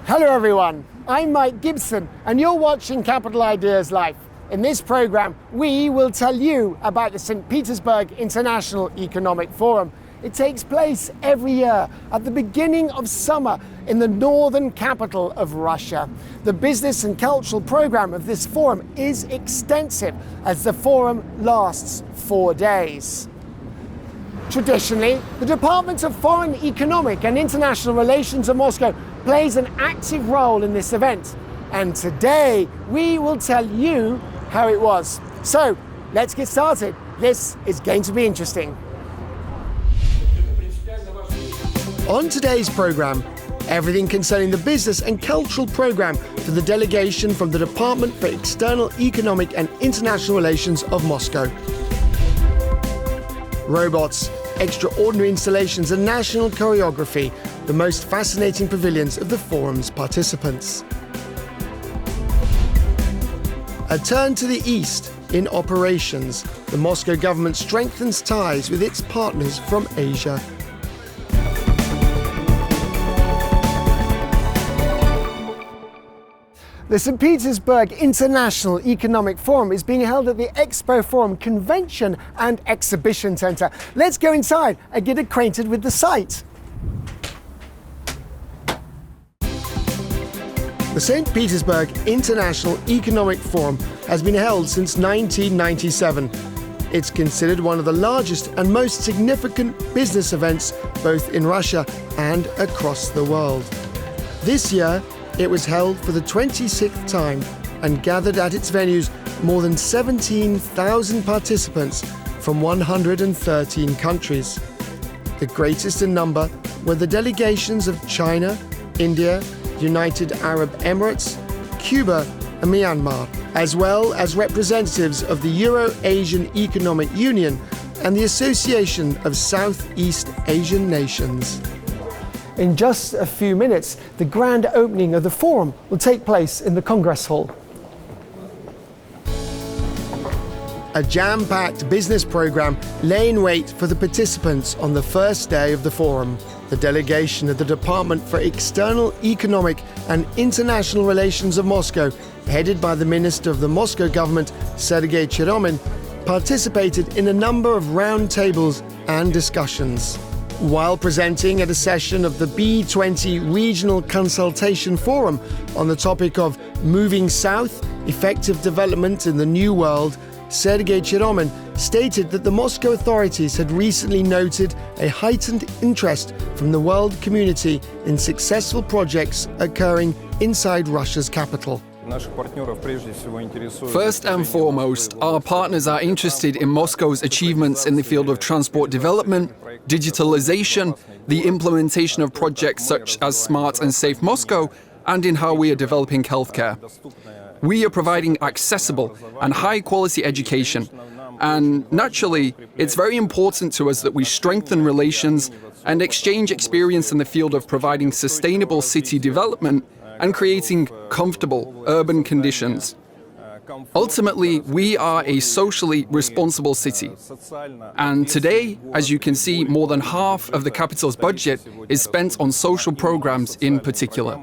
Hello everyone, I'm Mike Gibson and you're watching Capital Ideas Live. In this program, we will tell you about the St. Petersburg International Economic Forum. It takes place every year at the beginning of summer in the northern capital of Russia. The business and cultural program of this forum is extensive as the forum lasts 4 days. Traditionally, the Department of Foreign Economic and International Relations of Moscow plays an active role in this event. And today, we will tell you how it was. So, let's get started. This is going to be interesting. On today's program, everything concerning the business and cultural program for the delegation from the Department for External Economic and International Relations of Moscow. Robots, extraordinary installations and national choreography, the most fascinating pavilions of the forum's participants. A turn to the east in operations. The Moscow government strengthens ties with its partners from Asia. The St. Petersburg International Economic Forum is being held at the Expo Forum Convention and Exhibition Center. Let's go inside and get acquainted with the site. The St. Petersburg International Economic Forum has been held since 1997. It's considered one of the largest and most significant business events both in Russia and across the world. This year, it was held for the 26th time and gathered at its venues more than 17,000 participants from 113 countries. The greatest in number were the delegations of China, India, United Arab Emirates, Cuba and Myanmar, as well as representatives of the Euro-Asian Economic Union and the Association of Southeast Asian Nations. In just a few minutes, the grand opening of the forum will take place in the Congress Hall. A jam-packed business program lay in wait for the participants on the first day of the forum. The delegation of the Department for External Economic and International Relations of Moscow, headed by the Minister of the Moscow government, Sergei Cheromin, participated in a number of round tables and discussions. While presenting at a session of the B20 Regional Consultation Forum on the topic of Moving South, Effective Development in the New World, Sergei Cheromin stated that the Moscow authorities had recently noted a heightened interest from the world community in successful projects occurring inside Russia's capital. First and foremost, our partners are interested in Moscow's achievements in the field of transport development, digitalization, the implementation of projects such as Smart and Safe Moscow, and in how we are developing healthcare. We are providing accessible and high-quality education, and naturally, it's very important to us that we strengthen relations and exchange experience in the field of providing sustainable city development and creating comfortable urban conditions. Ultimately, we are a socially responsible city. And today, as you can see, more than half of the capital's budget is spent on social programs in particular.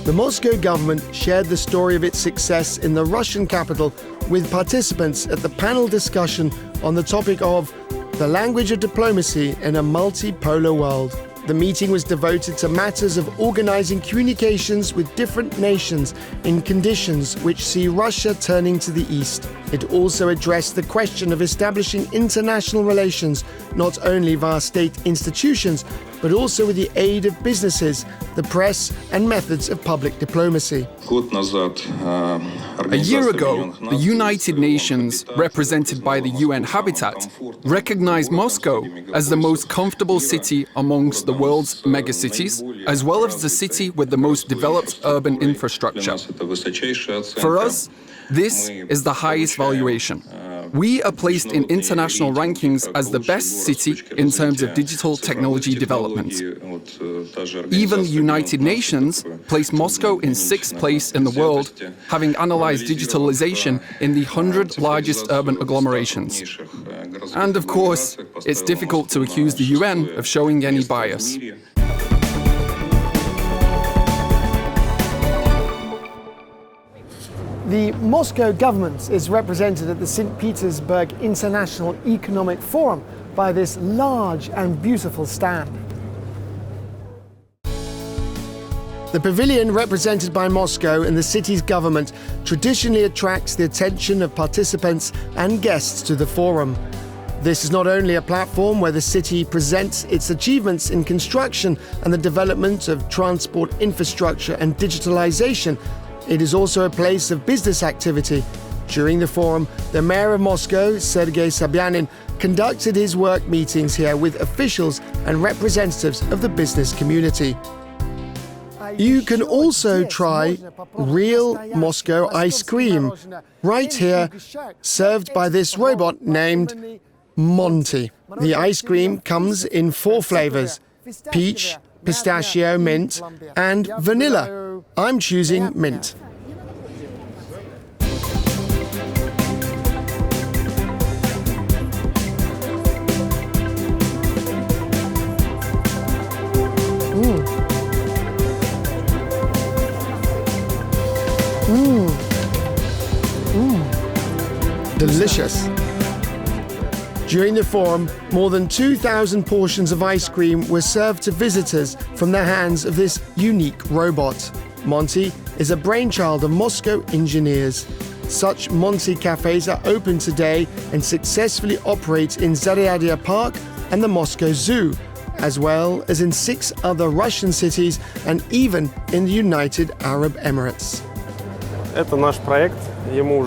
The Moscow government shared the story of its success in the Russian capital with participants at the panel discussion on the topic of the language of diplomacy in a multipolar world. The meeting was devoted to matters of organizing communications with different nations in conditions which see Russia turning to the east. It also addressed the question of establishing international relations not only via state institutions, but also with the aid of businesses, the press and methods of public diplomacy. A year ago, the United Nations, represented by the UN Habitat, recognized Moscow as the most comfortable city amongst the world's megacities, as well as the city with the most developed urban infrastructure. For us, this is the highest valuation. We are placed in international rankings as the best city in terms of digital technology development. Even the United Nations placed Moscow in 6th place in the world, having analyzed digitalization in the 100 largest urban agglomerations. And of course, it's difficult to accuse the UN of showing any bias. The Moscow government is represented at the St. Petersburg International Economic Forum by this large and beautiful stand. The pavilion represented by Moscow and the city's government traditionally attracts the attention of participants and guests to the forum. This is not only a platform where the city presents its achievements in construction and the development of transport infrastructure and digitalization, it is also a place of business activity. During the forum, the mayor of Moscow, Sergei Sobyanin, conducted his work meetings here with officials and representatives of the business community. You can also try real Moscow ice cream, right here, served by this robot named Monty. The ice cream comes in 4 flavors: peach, pistachio, mint, and vanilla. I'm choosing mint. Delicious. During the forum, more than 2,000 portions of ice cream were served to visitors from the hands of this unique robot. Monty is a brainchild of Moscow engineers. Such Monty cafes are open today and successfully operate in Zaryadye Park and the Moscow Zoo, as well as in 6 other Russian cities and even in the United Arab Emirates.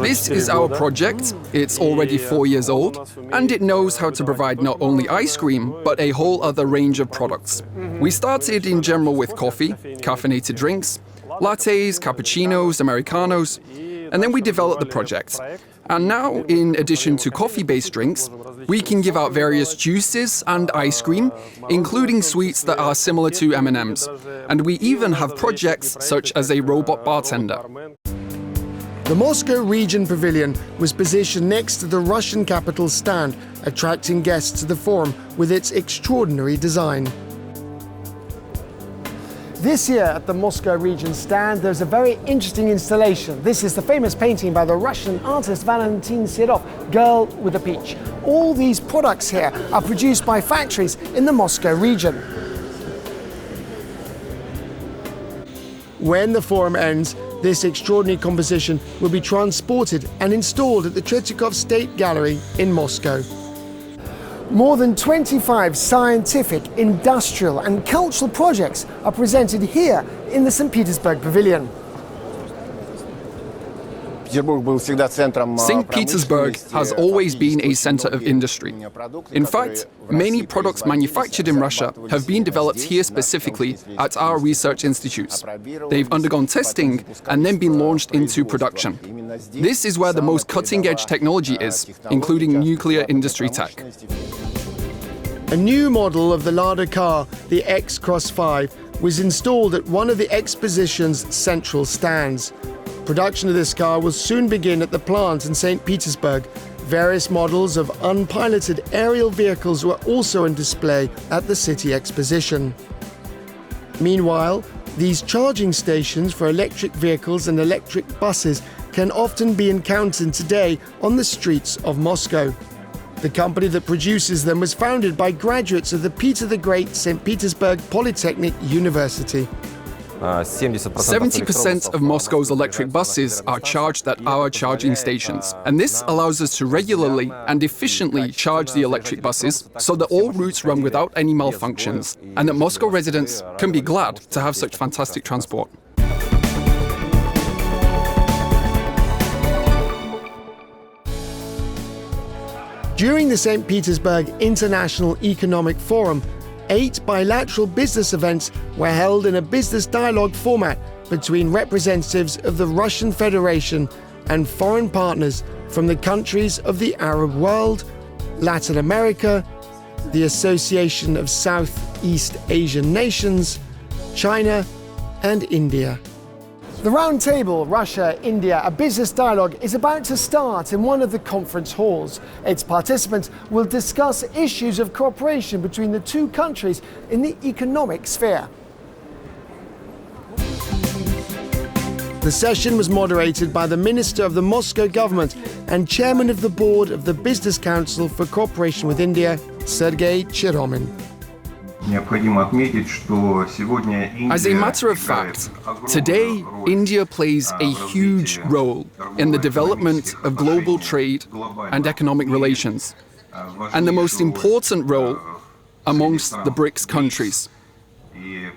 This is our project. It's already 4 years old, and it knows how to provide not only ice cream, but a whole other range of products. We started in general with coffee, caffeinated drinks, lattes, cappuccinos, Americanos, and then we developed the project. And now, in addition to coffee-based drinks, we can give out various juices and ice cream, including sweets that are similar to M&Ms. And we even have projects such as a robot bartender. The Moscow Region Pavilion was positioned next to the Russian capital's stand, attracting guests to the forum with its extraordinary design. This year at the Moscow Region stand, there's a very interesting installation. This is the famous painting by the Russian artist Valentin Serov, Girl with a Peach. All these products here are produced by factories in the Moscow region. When the forum ends, this extraordinary composition will be transported and installed at the Tretyakov State Gallery in Moscow. More than 25 scientific, industrial and cultural projects are presented here in the St. Petersburg Pavilion. St. Petersburg has always been a center of industry. In fact, many products manufactured in Russia have been developed here specifically at our research institutes. They've undergone testing and then been launched into production. This is where the most cutting-edge technology is, including nuclear industry tech. A new model of the Lada car, the X-Cross 5, was installed at one of the exposition's central stands. Production of this car will soon begin at the plant in St. Petersburg. Various models of unpiloted aerial vehicles were also on display at the city exposition. Meanwhile, these charging stations for electric vehicles and electric buses can often be encountered today on the streets of Moscow. The company that produces them was founded by graduates of the Peter the Great St. Petersburg Polytechnic University. 70% of Moscow's electric buses are charged at our charging stations, and this allows us to regularly and efficiently charge the electric buses so that all routes run without any malfunctions, and that Moscow residents can be glad to have such fantastic transport. During the St. Petersburg International Economic Forum, 8 bilateral business events were held in a business dialogue format between representatives of the Russian Federation and foreign partners from the countries of the Arab world, Latin America, the Association of Southeast Asian Nations, China, and India. The Roundtable Russia-India, a business dialogue, is about to start in one of the conference halls. Its participants will discuss issues of cooperation between the two countries in the economic sphere. The session was moderated by the Minister of the Moscow government and Chairman of the Board of the Business Council for Cooperation with India, Sergei Cheromin. As a matter of fact, today India plays a huge role in the development of global trade and economic relations, and the most important role amongst the BRICS countries.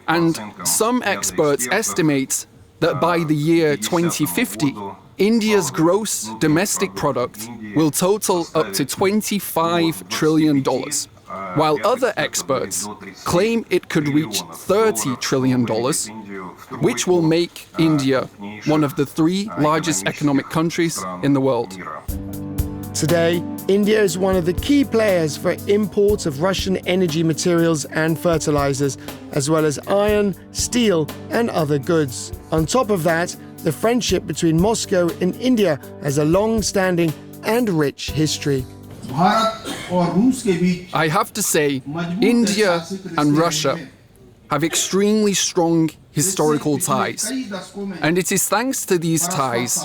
And some experts estimate that by the year 2050, India's gross domestic product will total up to $25 trillion, while other experts claim it could reach $30 trillion, which will make India one of the 3 largest economic countries in the world. Today, India is one of the key players for import of Russian energy materials and fertilizers, as well as iron, steel, and other goods. On top of that, the friendship between Moscow and India has a long-standing and rich history. I have to say, India and Russia have extremely strong historical ties, and it is thanks to these ties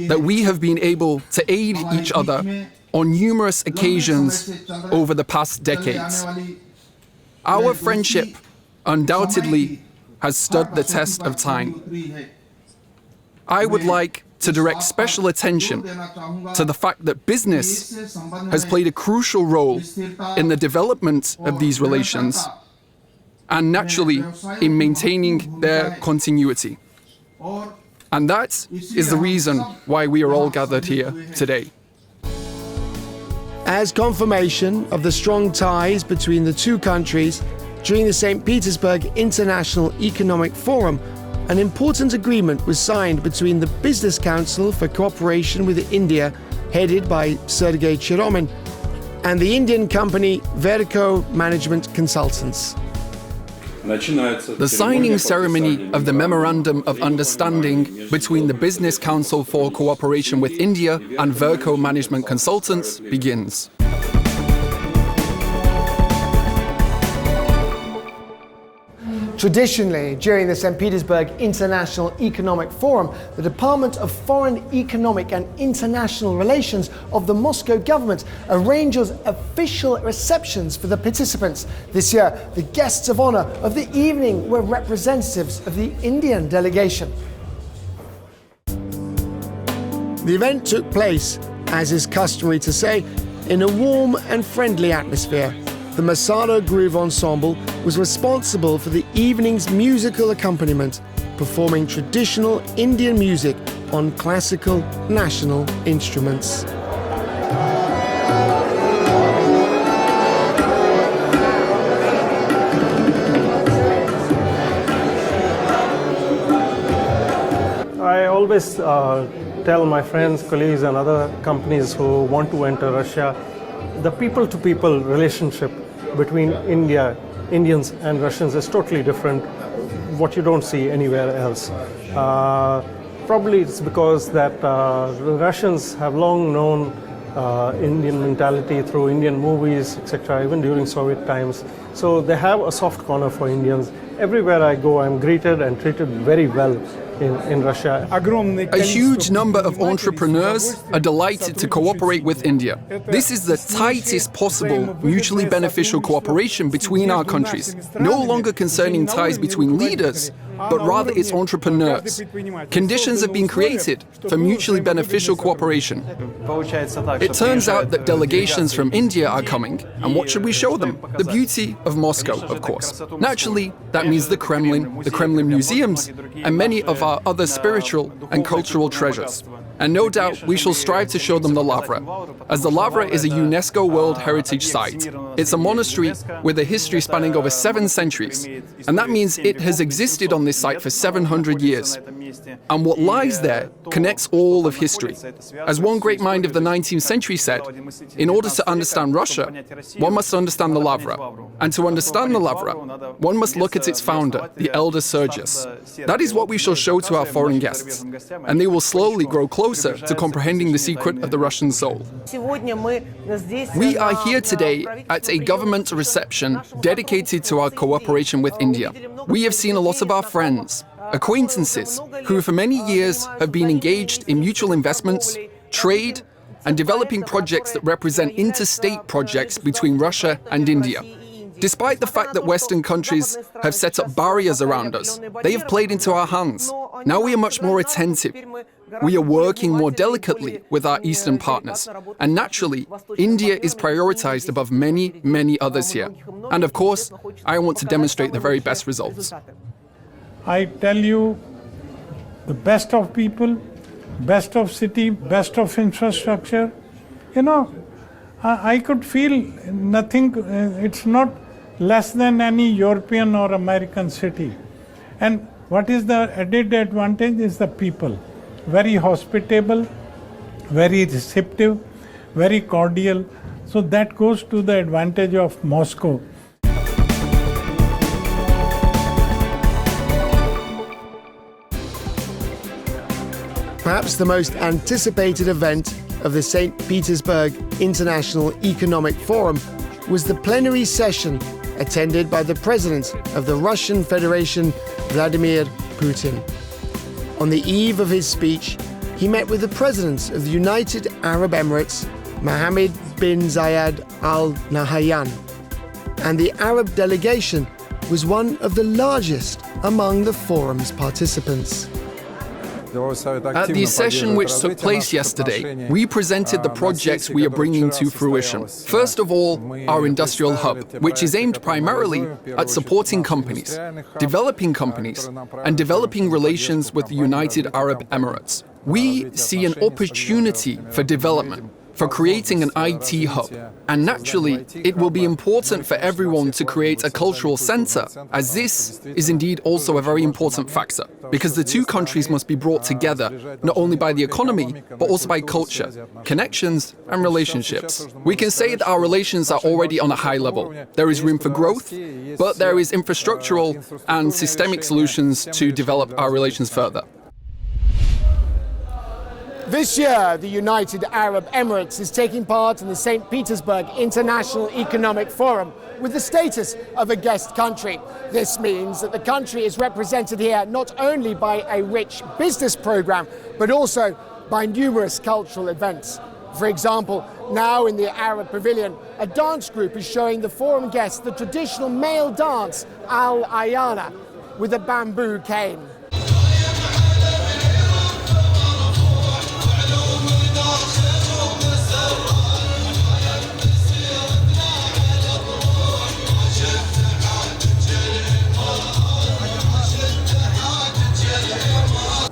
that we have been able to aid each other on numerous occasions over the past decades. Our friendship undoubtedly has stood the test of time. I would like to direct special attention to the fact that business has played a crucial role in the development of these relations and naturally in maintaining their continuity. And that is the reason why we are all gathered here today. As confirmation of the strong ties between the 2 countries, during the St. Petersburg International Economic Forum, an important agreement was signed between the Business Council for Cooperation with India, headed by Sergei Cheromin, and the Indian company Verco Management Consultants. The signing ceremony of the Memorandum of Understanding between the Business Council for Cooperation with India and Verco Management Consultants begins. Traditionally, during the St. Petersburg International Economic Forum, the Department of Foreign Economic and International Relations of the Moscow government arranges official receptions for the participants. This year, the guests of honor of the evening were representatives of the Indian delegation. The event took place, as is customary to say, in a warm and friendly atmosphere. The Masada Groove Ensemble was responsible for the evening's musical accompaniment, performing traditional Indian music on classical national instruments. I always tell my friends, colleagues, and other companies who want to enter Russia, the people-to-people relationship between Indians and Russians is totally different, what you don't see anywhere else. Probably it's because that the Russians have long known Indian mentality through Indian movies, etc., even during Soviet times. So they have a soft corner for Indians. Everywhere I go, I'm greeted and treated very well in Russia. A huge number of entrepreneurs are delighted to cooperate with India. This is the tightest possible mutually beneficial cooperation between our countries, no longer concerning ties between leaders, but rather its entrepreneurs. Conditions have been created for mutually beneficial cooperation. It turns out that delegations from India are coming, and what should we show them? The beauty of Moscow, of course. Naturally, that means the Kremlin museums, and many of our other spiritual and cultural treasures. And no doubt we shall strive to show them the Lavra, as the Lavra is a UNESCO World Heritage Site. It's a monastery with a history spanning over 7 centuries, and that means it has existed on this site for 700 years. And what lies there connects all of history. As one great mind of the 19th century said, in order to understand Russia, one must understand the Lavra. And to understand the Lavra, one must look at its founder, the elder Sergius. That is what we shall show to our foreign guests, and they will slowly grow closer to comprehending the secret of the Russian soul. We are here today at a government reception dedicated to our cooperation with India. We have seen a lot of our friends, acquaintances who for many years have been engaged in mutual investments, trade, and developing projects that represent interstate projects between Russia and India. Despite the fact that Western countries have set up barriers around us, they have played into our hands. Now we are much more attentive. We are working more delicately with our Eastern partners. And naturally, India is prioritized above many, many others here. And of course, I want to demonstrate the very best results. I tell you, the best of people, best of city, best of infrastructure. I could feel nothing, it's not less than any European or American city. And what is the added advantage is the people. Very hospitable, very receptive, very cordial. So that goes to the advantage of Moscow. Perhaps the most anticipated event of the St. Petersburg International Economic Forum was the plenary session attended by the President of the Russian Federation, Vladimir Putin. On the eve of his speech, he met with the President of the United Arab Emirates, Mohammed bin Zayed Al Nahyan, and the Arab delegation was one of the largest among the forum's participants. At the session which took place yesterday, we presented the projects we are bringing to fruition. First of all, our industrial hub, which is aimed primarily at supporting companies, developing companies, and developing relations with the United Arab Emirates. We see an opportunity for development, for creating an IT hub. And naturally, it will be important for everyone to create a cultural center, as this is indeed also a very important factor, because the two countries must be brought together, not only by the economy, but also by culture, connections, and relationships. We can say that our relations are already on a high level. There is room for growth, but there is infrastructural and systemic solutions to develop our relations further. This year, the United Arab Emirates is taking part in the St. Petersburg International Economic Forum with the status of a guest country. This means that the country is represented here not only by a rich business program, but also by numerous cultural events. For example, now in the Arab Pavilion, a dance group is showing the forum guests the traditional male dance, Al-Ayana, with a bamboo cane.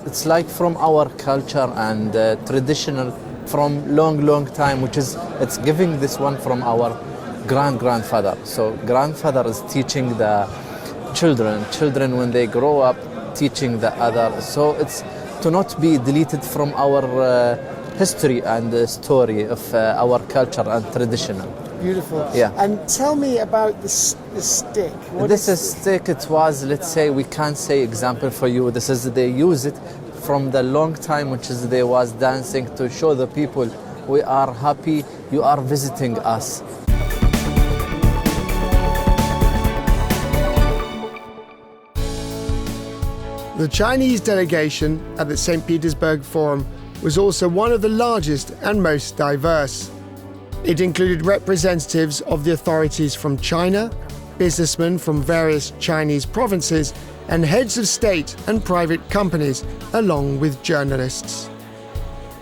It's like from our culture and traditional from long time, which is, it's giving this one from our grandfather. So grandfather is teaching the children when they grow up, teaching the other. So it's to not be deleted from our history and story of our culture and traditional. Beautiful. Yeah. And tell me about the stick. This is stick. It was, let's say, we can't say example for you. This is, they use it from the long time, which is they was dancing to show the people we are happy you are visiting us. The Chinese delegation at the St. Petersburg Forum was also one of the largest and most diverse. It included representatives of the authorities from China, businessmen from various Chinese provinces, and heads of state and private companies, along with journalists.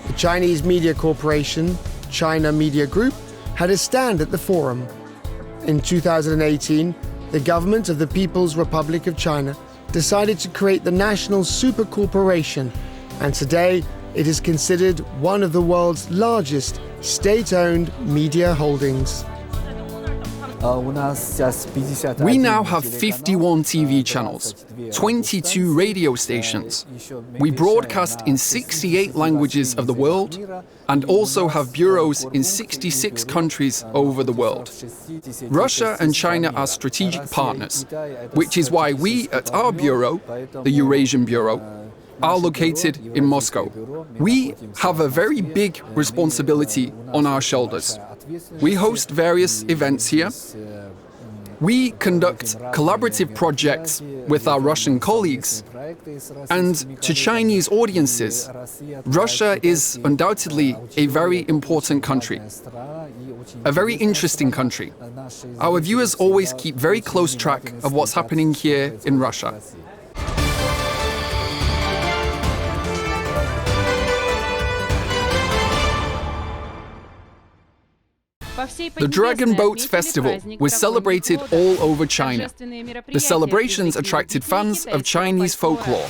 The Chinese media corporation, China Media Group, had a stand at the forum. In 2018, the government of the People's Republic of China decided to create the National Super Corporation, and today it is considered one of the world's largest state-owned media holdings. We now have 51 TV channels, 22 radio stations. We broadcast in 68 languages of the world and also have bureaus in 66 countries over the world. Russia and China are strategic partners, which is why we at our bureau, the Eurasian Bureau, are located in Moscow. We have a very big responsibility on our shoulders. We host various events here. We conduct collaborative projects with our Russian colleagues, and to Chinese audiences, Russia is undoubtedly a very important country, a very interesting country. Our viewers always keep very close track of what's happening here in Russia. The Dragon Boat Festival was celebrated all over China. The celebrations attracted fans of Chinese folklore.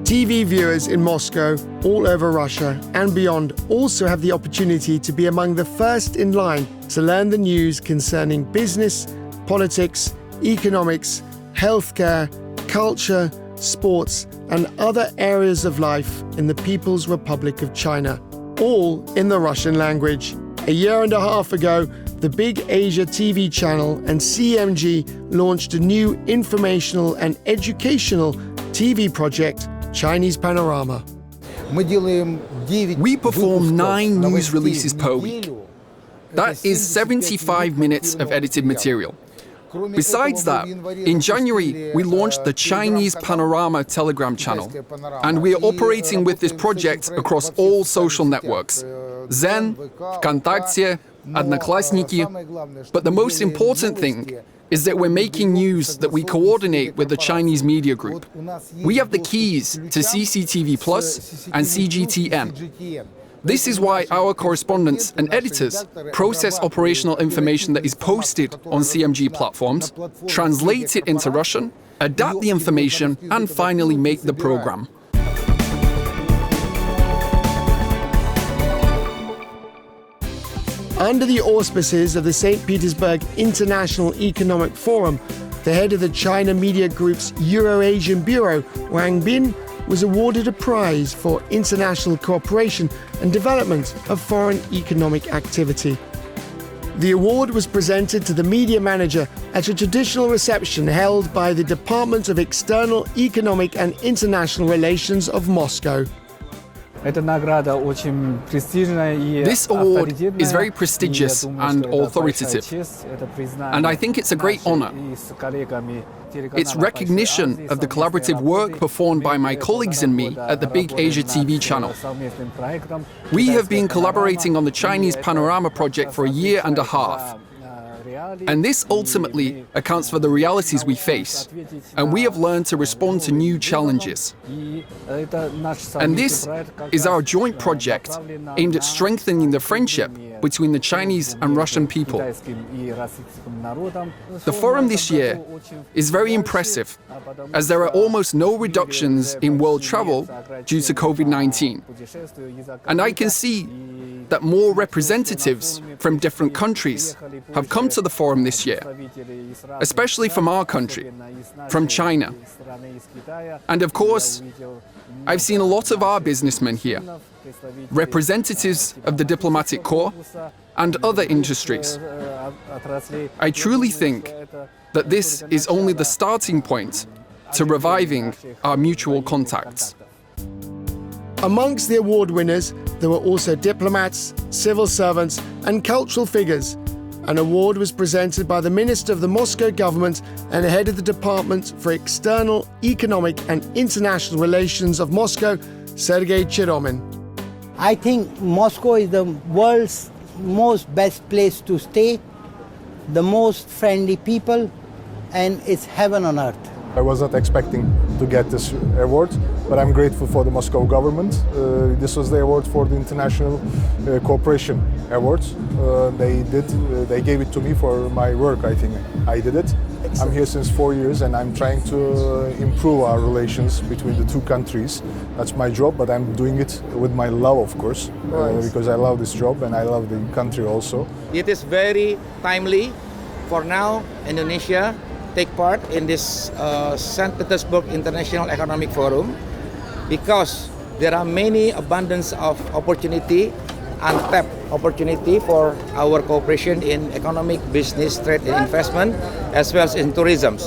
TV viewers in Moscow, all over Russia and beyond also have the opportunity to be among the first in line to learn the news concerning business, politics, economics, healthcare, culture, sports and other areas of life in the People's Republic of China, all in the Russian language. A year and a half ago, the Big Asia TV channel and CMG launched a new informational and educational TV project, Chinese Panorama. We perform 9 news releases per week. That is 75 minutes of edited material. Besides that, in January, we launched the Chinese Panorama Telegram channel, and we are operating with this project across all social networks: Zen, ВКонтакте, Одноклассники. But the most important thing is that we're making news that we coordinate with the Chinese media group. We have the keys to CCTV Plus and CGTN. This is why our correspondents and editors process operational information that is posted on CMG platforms, translate it into Russian, adapt the information, and finally make the program. Under the auspices of the St. Petersburg International Economic Forum, the head of the China Media Group's Euro-Asian Bureau, Wang Bin, was awarded a prize for international cooperation and development of foreign economic activity. The award was presented to the media manager at a traditional reception held by the Department of External Economic and International Relations of Moscow. This award is very prestigious and authoritative, and I think it's a great honor. It's recognition of the collaborative work performed by my colleagues and me at the Big Asia TV channel. We have been collaborating on the Chinese Panorama project for a year and a half. And this ultimately accounts for the realities we face, and we have learned to respond to new challenges. And this is our joint project aimed at strengthening the friendship between the Chinese and Russian people. The forum this year is very impressive, as there are almost no reductions in world travel due to COVID-19. And I can see that more representatives from different countries have come to the forum this year, especially from our country, from China. And of course, I've seen a lot of our businessmen here, representatives of the diplomatic corps and other industries. I truly think that this is only the starting point to reviving our mutual contacts. Amongst the award winners, there were also diplomats, civil servants, and cultural figures. An award was presented by the Minister of the Moscow government and head of the Department for External, Economic and International Relations of Moscow, Sergei Chiromin. I think Moscow is the world's most best place to stay, the most friendly people, and it's heaven on earth. I was not expecting to get this award, but I'm grateful for the Moscow government. This was the award for the International Cooperation Awards. They gave it to me for my work. I think I did it. I'm here since 4 years, and I'm trying to improve our relations between the two countries. That's my job, but I'm doing it with my love, of course, because I love this job and I love the country also. It is very timely for now Indonesia take part in this St. Petersburg International Economic Forum, because there are many abundance of opportunity, untapped opportunity for our cooperation in economic, business, trade and investment, as well as in tourism.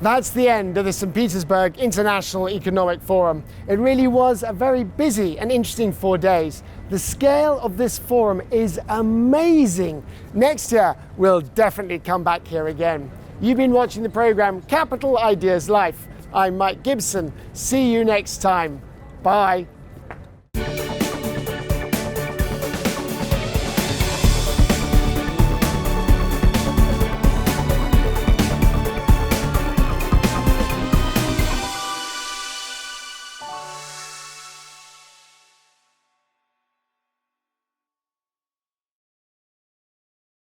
That's the end of the St. Petersburg International Economic Forum. It really was a very busy and interesting 4 days. The scale of this forum is amazing. Next year, we'll definitely come back here again. You've been watching the program Capital Ideas Life. I'm Mike Gibson. See you next time. Bye.